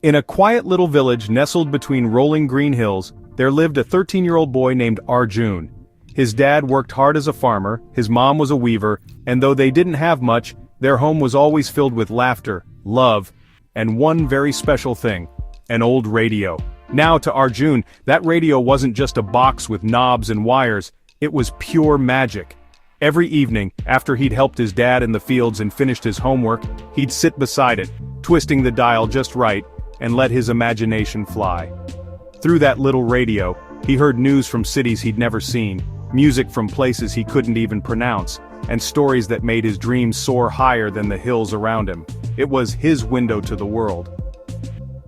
In a quiet little village nestled between rolling green hills, there lived a 13-year-old boy named Arjun. His dad worked hard as a farmer, his mom was a weaver, and though they didn't have much, their home was always filled with laughter, love, and one very special thing: an old radio. Now to Arjun, that radio wasn't just a box with knobs and wires, it was pure magic. Every evening, after he'd helped his dad in the fields and finished his homework, he'd sit beside it, twisting the dial just right, and let his imagination fly. Through that little radio, he heard news from cities he'd never seen, music from places he couldn't even pronounce, and stories that made his dreams soar higher than the hills around him. It was his window to the world.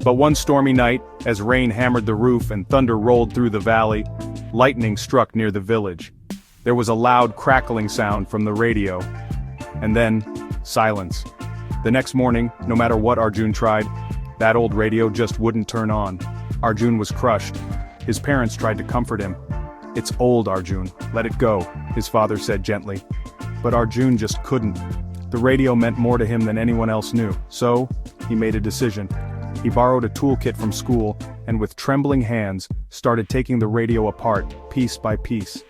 But one stormy night, as rain hammered the roof and thunder rolled through the valley, lightning struck near the village. There was a loud crackling sound from the radio. And then, silence. The next morning, no matter what Arjun tried, that old radio just wouldn't turn on. Arjun was crushed. His parents tried to comfort him. "It's old, Arjun, let it go," his father said gently. But Arjun just couldn't. The radio meant more to him than anyone else knew, so he made a decision. He borrowed a toolkit from school, and with trembling hands, started taking the radio apart, piece by piece.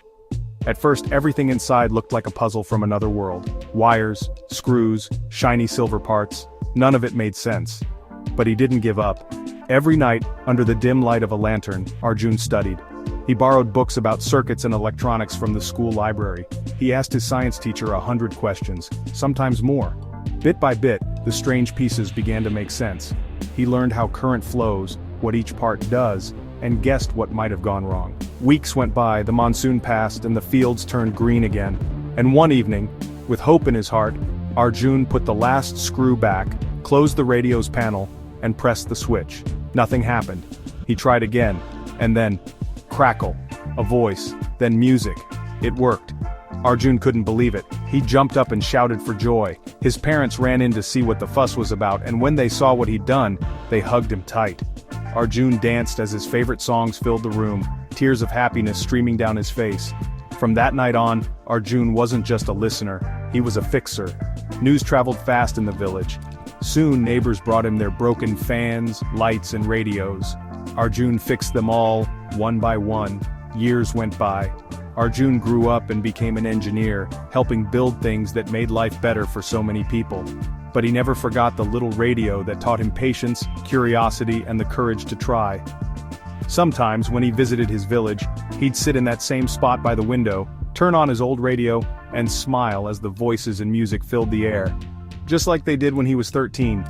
At first, everything inside looked like a puzzle from another world. Wires, screws, shiny silver parts, none of it made sense. But he didn't give up. Every night, under the dim light of a lantern, Arjun studied. He borrowed books about circuits and electronics from the school library. He asked his science teacher 100 questions, sometimes more. Bit by bit, the strange pieces began to make sense. He learned how current flows, what each part does, and guessed what might have gone wrong. Weeks went by, the monsoon passed, and the fields turned green again. And one evening, with hope in his heart, Arjun put the last screw back, closed the radio's panel, and pressed the switch. Nothing happened. He tried again, and then, crackle, a voice, then music. It worked. Arjun couldn't believe it. He jumped up and shouted for joy. His parents ran in to see what the fuss was about, and when they saw what he'd done, they hugged him tight. Arjun danced as his favorite songs filled the room, tears of happiness streaming down his face. From that night on, Arjun wasn't just a listener, he was a fixer. News traveled fast in the village. Soon neighbors brought him their broken fans, lights, and radios. Arjun fixed them all, one by one. Years went by. Arjun grew up and became an engineer, helping build things that made life better for so many people. But he never forgot the little radio that taught him patience, curiosity, and the courage to try. Sometimes, when he visited his village, he'd sit in that same spot by the window, turn on his old radio, and smile as the voices and music filled the air. Just like they did when he was 13.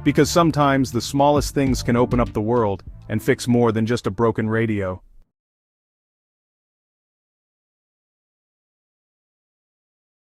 Because sometimes the smallest things can open up the world, and fix more than just a broken radio.